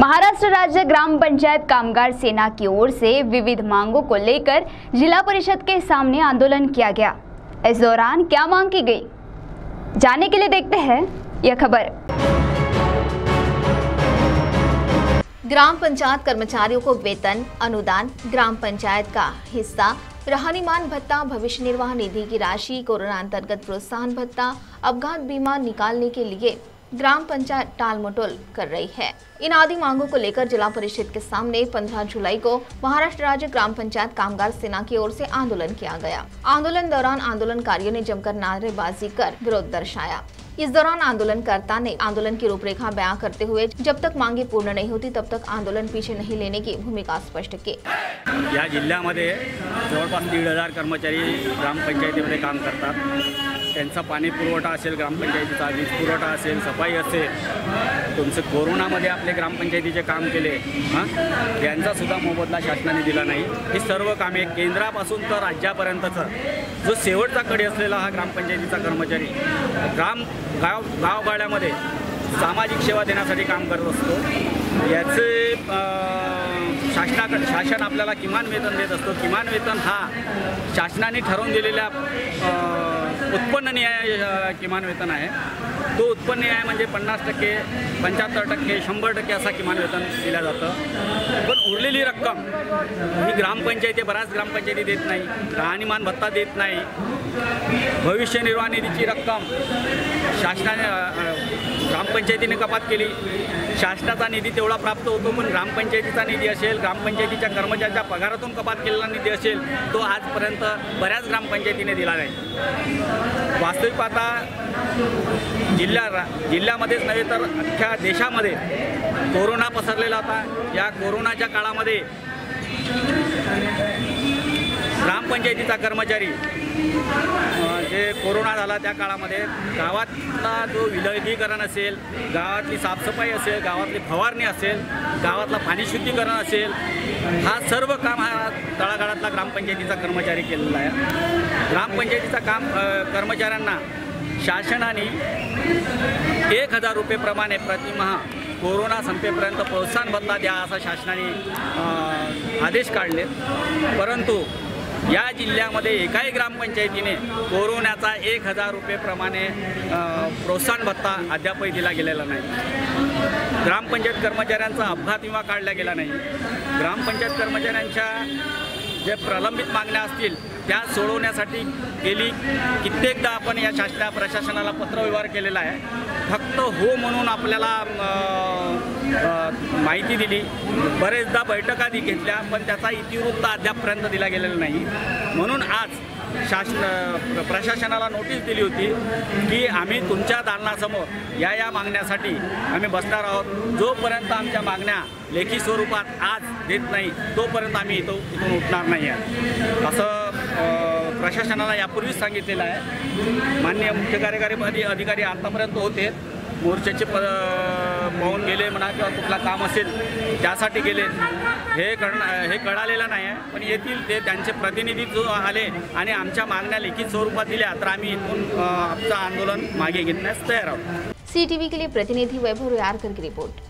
महाराष्ट्र राज्य ग्राम पंचायत कामगार सेना की ओर से विविध मांगों को लेकर जिला परिषद के सामने आंदोलन किया गया। इस दौरान क्या मांग की गई, जानने के लिए देखते हैं यह खबर। ग्राम पंचायत कर्मचारियों को वेतन, अनुदान, ग्राम पंचायत का हिस्सा, रहनीमान भत्ता, भविष्य निर्वाह निधि की राशि, कोरोना अंतर्गत प्रोत्साहन भत्ता, अपघात बीमा निकालने के लिए ग्राम पंचायत टाल मटोल कर रही है। इन आदि मांगों को लेकर जिला परिषद के सामने 15 जुलाई को महाराष्ट्र राज्य ग्राम पंचायत कामगार सेना की ओर से आंदोलन किया गया। आंदोलन दौरान आंदोलनकारियों ने जमकर नारेबाजी कर विरोध दर्शाया। इस दौरान आंदोलनकर्ता ने आंदोलन की रूपरेखा बयां करते हुए जब तक मांगे पूर्ण नहीं होती तब तक आंदोलन पीछे नहीं लेने की भूमिका स्पष्ट की। या जिल्ह्यामध्ये जवळपास 1,500 कर्मचारी ग्रामपंचायतीमध्ये काम करतात। त्यांचा पाणी पुरवठा असेल, ग्रामपंचायतीचा वीज पुरवठा असेल, सफाई असेल, तुमचं कोरोनामध्ये आपले ग्रामपंचायतीचे काम केले, यांचा सुद्धा मोबदला शासनाने दिला नाही। ही सर्व कामे केंद्रापासून तर राज्यापर्यंतचा जो शेवटचा कडी असलेला हा ग्रामपंचायतीचा कर्मचारी गावगाड्यामध्ये सामाजिक सेवा देण्यासाठी काम करत असतो। याचे शासन आपल्याला किमान वेतन देत असतो। किमान वेतन हा शासनाने ठरवून दिलेल्या उत्पन्न न्याय किमान वेतन आहे। तो उत्पन्न न्याय म्हणजे 50%, 75%, 100% असा किमान वेतन दिलं जातं। पण उरलेली रक्कम ही ग्रामपंचायती बऱ्याच ग्रामपंचायती देत नाही, राहणीमान भत्ता देत नाही, भविष्य निर्वाह निधीची रक्कम शासनाने ग्रामपंचायतीने कपात केली। शासनाचा निधी तेवढा प्राप्त होतो, पण ग्रामपंचायतीचा निधी असेल, ग्रामपंचायतीच्या कर्मचाऱ्याच्या पगारातून कपात केलेला निधी असेल, तो आजपर्यंत बऱ्याच ग्रामपंचायतीने दिला नाही। वास्तविक पाहता जिल्ह्यामध्येच नव्हे तर अख्ख्या देशामध्ये कोरोना पसरलेला होता। या कोरोनाच्या काळामध्ये ग्रामपंचायतीचा कर्मचारी जे कोरोना झाला त्या काळामध्ये गावातला जो विलगीकरण असेल, गावातली साफसफाई असेल, गावातली फवारणी असेल, गावातला पाणी शुद्धीकरण असेल, हा सर्व काम हा तळागाळातला ग्रामपंचायतीचा कर्मचारी केलेला आहे। ग्रामपंचायतीचा काम कर्मचाऱ्यांना शासनाने 1,000 रुपये प्रमाणे प्रतिमाह कोरोना संपेपर्यंत प्रोत्साहन भत्ता द्या असा शासनाने आदेश काढले। परंतु या जिल्ह्यामध्ये एकाही ग्रामपंचायतीने कोरोनाचा 1,000 रुपये प्रमाणे प्रोत्साहन भत्ता अद्यापही दिला गेलेला नाही। ग्रामपंचायत कर्मचाऱ्यांचा अपघात विमा काढला गेला नाही। ग्रामपंचायत कर्मचाऱ्यांच्या जे प्रलंबित मागण्या असतील त्या सोडवण्यासाठी गेली कित्येकदा आपण या प्रशासनाला पत्रव्यवहार केलेला आहे। फक्त हो म्हणून आपल्याला माहिती दिली, बरेचदा बैठका घेतल्या, पण त्याचा इतिवृत्त अद्यापपर्यंत दिला गेलेला नाही। म्हणून आज प्रशासनाला नोटीस दिली होती की आम्ही तुमच्या दालनासमोर या मागण्यासाठी आम्ही बसणार आहोत। जोपर्यंत आमच्या मागण्या लेखी स्वरूपात आज देत नाही तोपर्यंत आम्ही इथून उठणार नाही आहे, असं प्रशासनाला यापूर्वीच सांगितलेलं आहे। माननीय मुख्य कार्यकारी अधिकारी आतापर्यंत होते, मोर्चाचे पाहून गेले म्हणा किंवा कुठला काम असेल त्यासाठी गेले, हे कळालेलं नाही आहे। पण येथील ते त्यांचे प्रतिनिधी जो आले आणि आमच्या मागण्या लिखित स्वरूपात दिल्या तर आम्ही इथून आमचं आंदोलन मागे घेण्यास तयार आहोत। CTV के लिए प्रतिनिधि वैभव रोयारकर की रिपोर्ट।